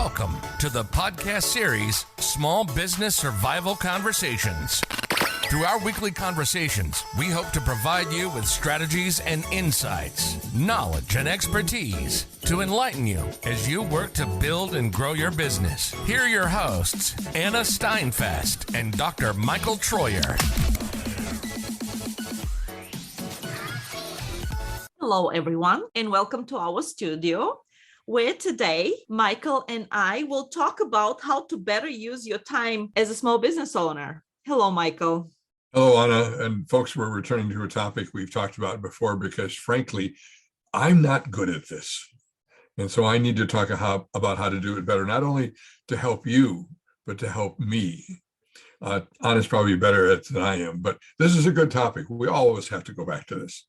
Welcome to the podcast series, Small Business Survival Conversations. Through our weekly conversations, we hope to provide you with strategies and insights, knowledge and expertise to enlighten you as you work to build and grow your business. Here are your hosts, Anna Steinfest and Dr. Michael Troyer. Hello, everyone, and welcome to our studio, where today Michael and I will talk about how to better use your time as a small business owner. Hello, Michael. Hello, Anna. And folks, we're returning to a topic we've talked about before because, frankly, I'm not good at this. And so I need to talk about how to do it better, not only to help you, but to help me. Anna's probably better at it than I am, but this is a good topic. We always have to go back to this.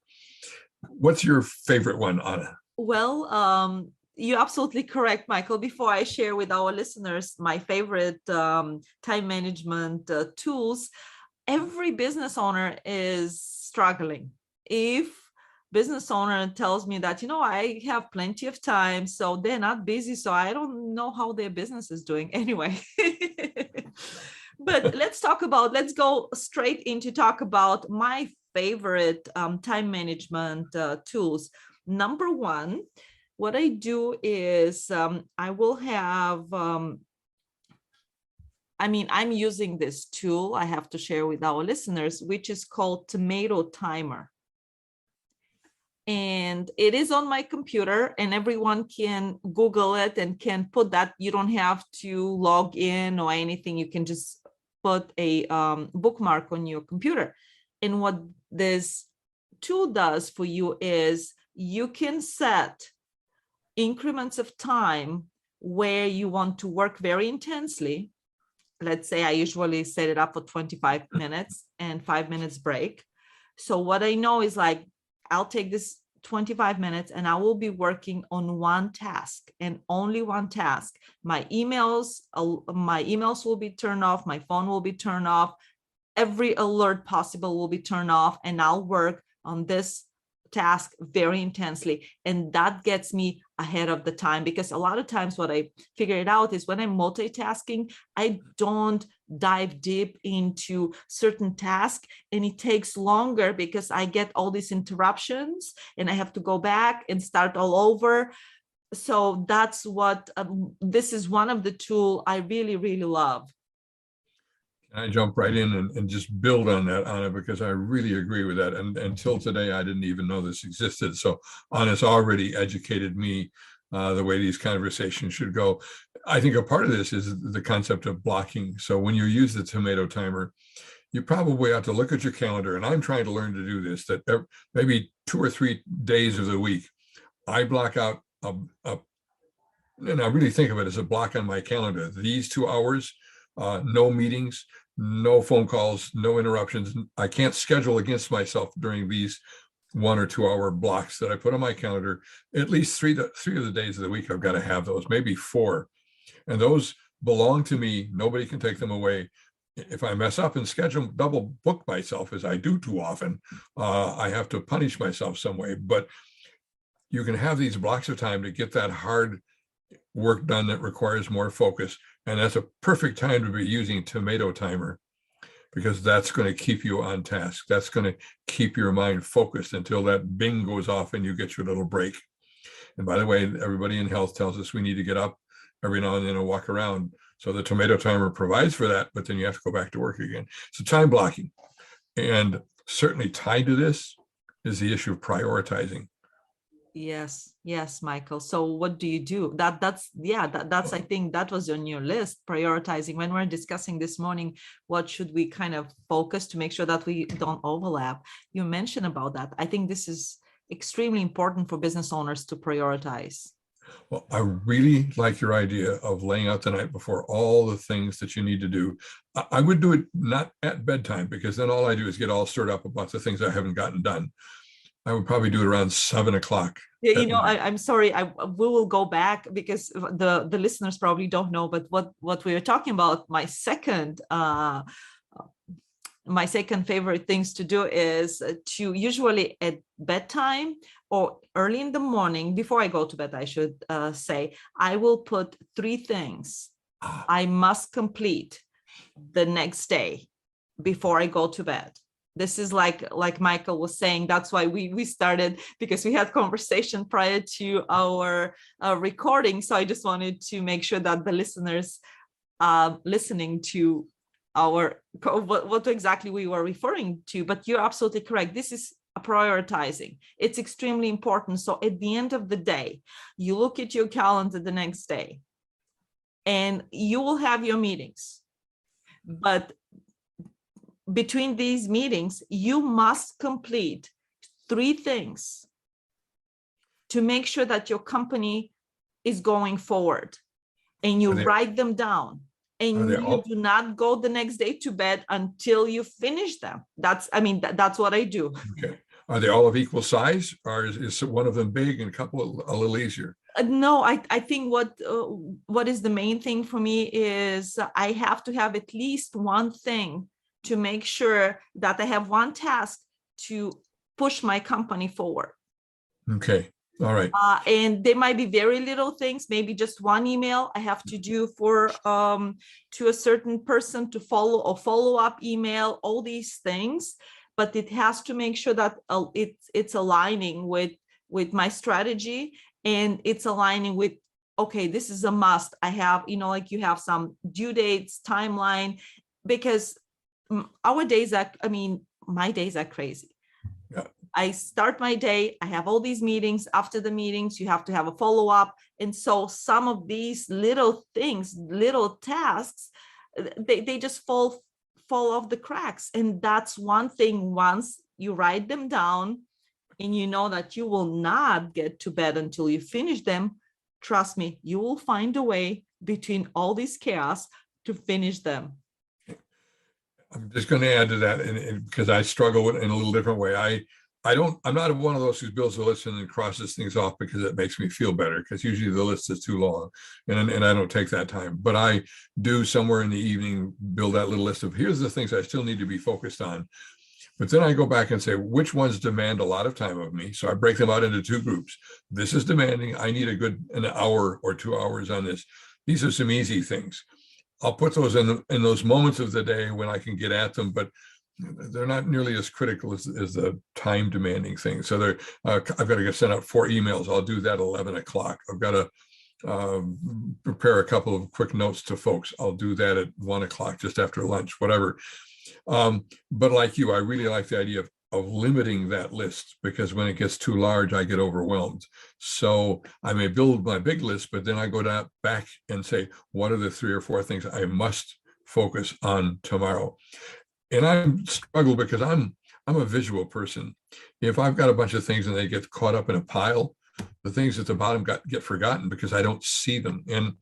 What's your favorite one, Anna? Well, you're absolutely correct, Michael. Before I share with our listeners my favorite time management tools, every business owner is struggling. If business owner tells me that, I have plenty of time, so they're not busy, so I don't know how their business is doing anyway. But let's go straight into talk about my favorite time management tools. Number one, what I do is I will have, I'm using this tool I have to share with our listeners, which is called Tomato Timer. And it is on my computer and everyone can Google it and can put that. You don't have to log in or anything. You can just put a bookmark on your computer. And what this tool does for you is you can set increments of time where you want to work very intensely. Let's say I usually set it up for 25 minutes and 5 minutes break. So what I know is like, I'll take this 25 minutes and I will be working on one task and only one task. My emails will be turned off. My phone will be turned off. Every alert possible will be turned off, and I'll work on this task very intensely. And that gets me ahead of the time, because a lot of times what I figured out is when I'm multitasking, I don't dive deep into certain tasks, and it takes longer because I get all these interruptions and I have to go back and start all over. So that's what this is one of the tools I really, really love. I jump right in and just build on that, Anna, because I really agree with that. And until today, I didn't even know this existed. So Anna's already educated me the way these conversations should go. I think a part of this is the concept of blocking. So when you use the Tomato Timer, you probably have to look at your calendar. And I'm trying to learn to do this, that maybe 2 or 3 days of the week, I block out, and I really think of it as a block on my calendar. These 2 hours, no meetings, no phone calls, no interruptions. I can't schedule against myself during these 1 or 2 hour blocks that I put on my calendar. At least three of the days of the week, I've got to have those, maybe 4. And those belong to me. Nobody can take them away. If I mess up and schedule, double book myself, as I do too often, I have to punish myself some way. But you can have these blocks of time to get that hard work done that requires more focus. And that's a perfect time to be using Tomato Timer, because that's going to keep you on task. That's going to keep your mind focused until that bing goes off and you get your little break. And by the way, everybody in health tells us we need to get up every now and then and walk around. So the Tomato Timer provides for that, but then you have to go back to work again. So time blocking. And certainly tied to this is the issue of prioritizing. Yes, Michael. So what do you do? That's I think that was on your list, prioritizing. When we're discussing this morning, what should we kind of focus to make sure that we don't overlap? You mentioned about that. I think this is extremely important for business owners to prioritize. Well, I really like your idea of laying out the night before all the things that you need to do. I would do it not at bedtime, because then all I do is get all stirred up about the things I haven't gotten done. I would probably do it around 7 o'clock. Yeah, I'm sorry. We will go back because the listeners probably don't know. But what we were talking about, my second my second favorite things to do is to usually at bedtime or early in the morning, before I go to bed, I should say, I will put 3 things I must complete the next day before I go to bed. This is like Michael was saying, that's why we started, because we had conversation prior to our recording. So I just wanted to make sure that the listeners listening to our what exactly we were referring to. But you're absolutely correct. This is prioritizing. It's extremely important. So at the end of the day, you look at your calendar the next day and you will have your meetings. But between these meetings, you must complete 3 things to make sure that your company is going forward, and you write them down, and you do not go the next day to bed until you finish them. That's what I do. Okay. Are they all of equal size, or is one of them big and a couple a little easier? No, I think what is the main thing for me is I have to have at least one thing to make sure that I have one task to push my company forward. Okay. All right. And there might be very little things, maybe just one email I have to do for to a certain person to follow up email, all these things, but it has to make sure that it's aligning with my strategy, and it's aligning with, okay, this is a must. I have, like you have some due dates, timeline, because our days are, my days are crazy. Yeah. I start my day, I have all these meetings. After the meetings, you have to have a follow-up. And so some of these little things, little tasks, they just fall off the cracks. And that's one thing, once you write them down and you know that you will not get to bed until you finish them, trust me, you will find a way between all this chaos to finish them. I'm just going to add to that, and because I struggle with it in a little different way. I'm not one of those who builds a list and then crosses things off because it makes me feel better, because usually the list is too long and I don't take that time. But I do somewhere in the evening build that little list of, here's the things I still need to be focused on. But then I go back and say, which ones demand a lot of time of me? So I break them out into 2 groups. This is demanding. I need an hour or 2 hours on this. These are some easy things. I'll put those in those moments of the day when I can get at them, but they're not nearly as critical as the time demanding thing. So I've got to send out 4 emails. I'll do that at 11 o'clock. I've got to prepare a couple of quick notes to folks. I'll do that at 1 o'clock, just after lunch, whatever. But like you, I really like the idea of limiting that list, because when it gets too large, I get overwhelmed. So I may build my big list, but then I go back and say, what are the 3 or 4 things I must focus on tomorrow? And I struggle because I'm a visual person. If I've got a bunch of things and they get caught up in a pile, the things at the bottom get forgotten because I don't see them. And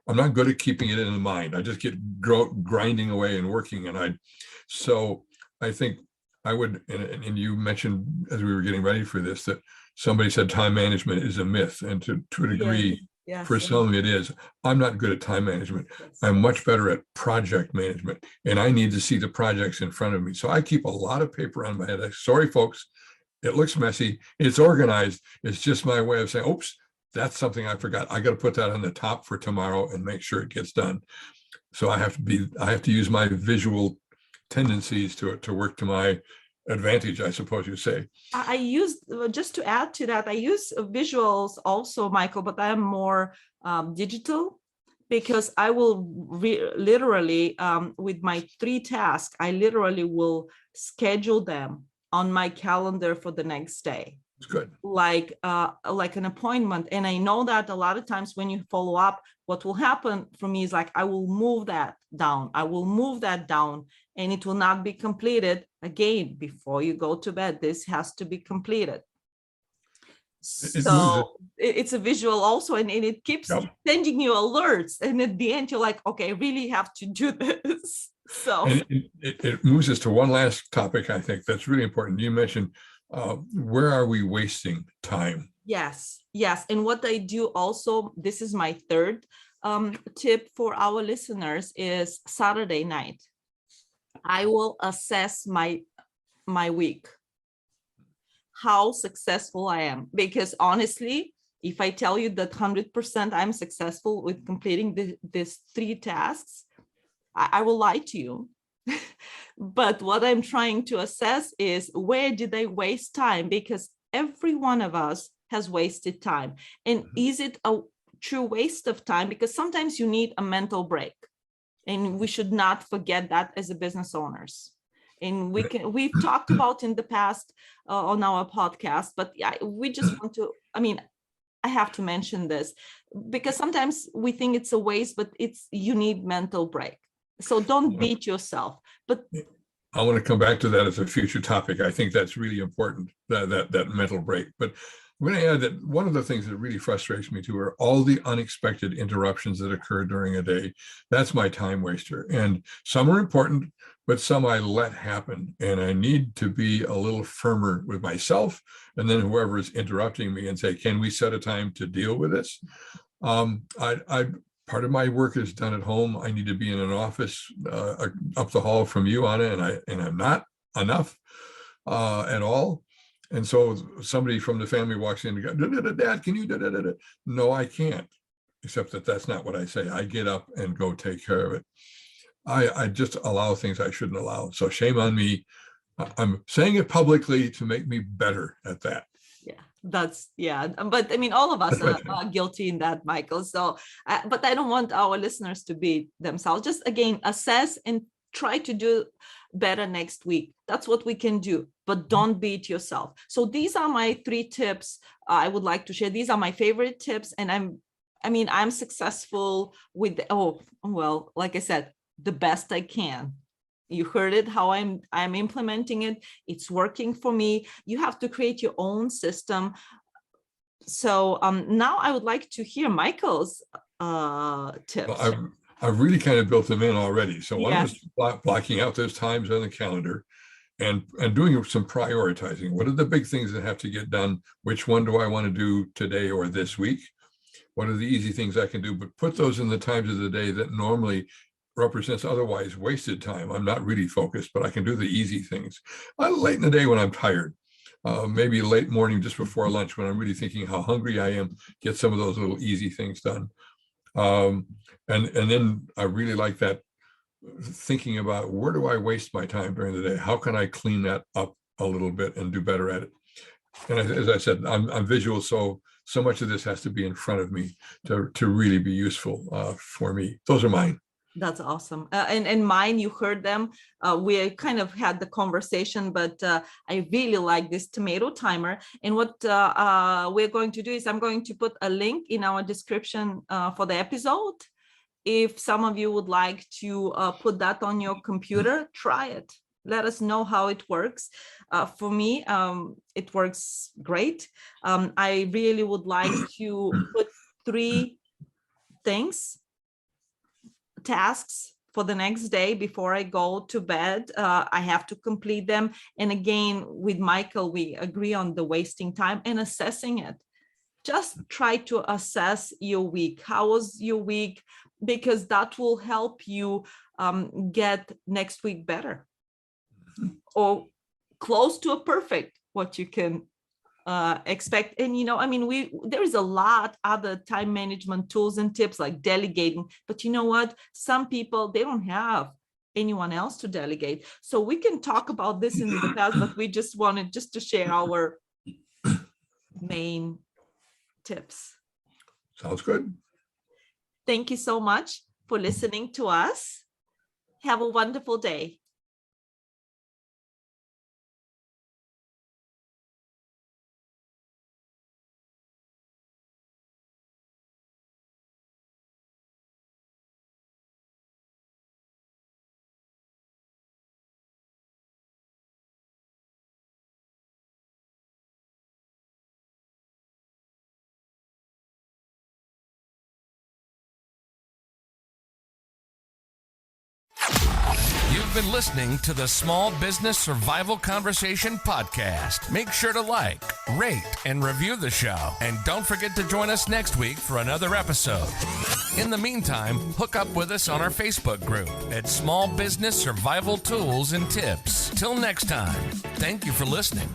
I'm not good at keeping it in the mind. I just get grinding away and working. So I think I would, and you mentioned as we were getting ready for this, that somebody said time management is a myth. And to a degree, yes. For some it is. I'm not good at time management. I'm much better at project management, and I need to see the projects in front of me. So I keep a lot of paper on my head. Sorry, folks, it looks messy. It's organized. It's just my way of saying, oops, that's something I forgot. I got to put that on the top for tomorrow and make sure it gets done. So I have to use my visual tendencies to work to my advantage, I suppose you say. I use, just to add to that, I use visuals also, Michael, but I am more digital, because I will literally, with my 3 tasks, I literally will schedule them on my calendar for the next day. It's good. Like an appointment. And I know that a lot of times when you follow up, what will happen for me is I will move that down. And it will not be completed again before you go to bed. This has to be completed. So it's a visual also, and it keeps sending you alerts. And at the end, you're like, okay, I really have to do this. So it moves us to one last topic, I think, that's really important. You mentioned, where are we wasting time? Yes. And what I do also, this is my 3rd tip for our listeners, is Saturday night. I will assess my week, how successful I am. Because honestly, if I tell you that 100% I'm successful with completing these 3 tasks, I will lie to you. But what I'm trying to assess is, where did I waste time? Because every one of us has wasted time. And is it a true waste of time? Because sometimes you need a mental break. And we should not forget that as a business owners. And we've talked about in the past on our podcast, but yeah, we just want to, I have to mention this because sometimes we think it's a waste, but you need mental break. So don't beat yourself. But I want to come back to that as a future topic. I think that's really important, that mental break. But I'm going to add that one of the things that really frustrates me too are all the unexpected interruptions that occur during a day. That's my time waster. And some are important, but some I let happen. And I need to be a little firmer with myself and then whoever is interrupting me and say, can we set a time to deal with this? Part of my work is done at home. I need to be in an office up the hall from you, Anna, and I'm not enough at all. And so somebody from the family walks in and goes, Dad, can you? No, I can't, except that's not what I say. I get up and go take care of it. I just allow things I shouldn't allow. So shame on me. I'm saying it publicly to make me better at that. But all of us are guilty in that, Michael. So but I don't want our listeners to beat themselves. Just again, assess and try to do better next week. That's what we can do, but don't beat yourself. So these are my 3 tips I would like to share. These are my favorite tips, and I'm successful with like I said, the best I can. You heard it, how I'm implementing it. It's working for me. You have to create your own system. So now I would like to hear Michael's tips. Well, I've really kind of built them in already. So one is blocking out those times on the calendar and doing some prioritizing. What are the big things that have to get done? Which one do I want to do today or this week? What are the easy things I can do? But put those in the times of the day that normally represents otherwise wasted time. I'm not really focused, but I can do the easy things. Late in the day when I'm tired, maybe late morning just before lunch when I'm really thinking how hungry I am, get some of those little easy things done. And then I really like that thinking about, where do I waste my time during the day? How can I clean that up a little bit and do better at it? And as I said, I'm visual, so much of this has to be in front of me to really be useful for me. Those are mine. That's awesome. And mine, you heard them. We kind of had the conversation, but I really like this tomato timer. And what we're going to do is I'm going to put a link in our description for the episode. If some of you would like to put that on your computer, try it. Let us know how it works. For me, it works great. I really would like to put 3 tasks for the next day before I go to bed. I have to complete them. And again, with Michael, we agree on the wasting time and assessing it. Just try to assess your week. How was your week? Because that will help you get next week better or close to a perfect, what you can expect. And there is a lot other time management tools and tips like delegating, but you know what, some people, they don't have anyone else to delegate. So we can talk about this in the past, but we just wanted to share our main tips. Sounds good. Thank you so much for listening to us. Have a wonderful day. You've been listening to the Small Business Survival Conversation podcast. Make sure to like, rate, and review the show. And don't forget to join us next week for another episode. In the meantime, hook up with us on our Facebook group at Small Business Survival Tools and Tips. Till next time, thank you for listening.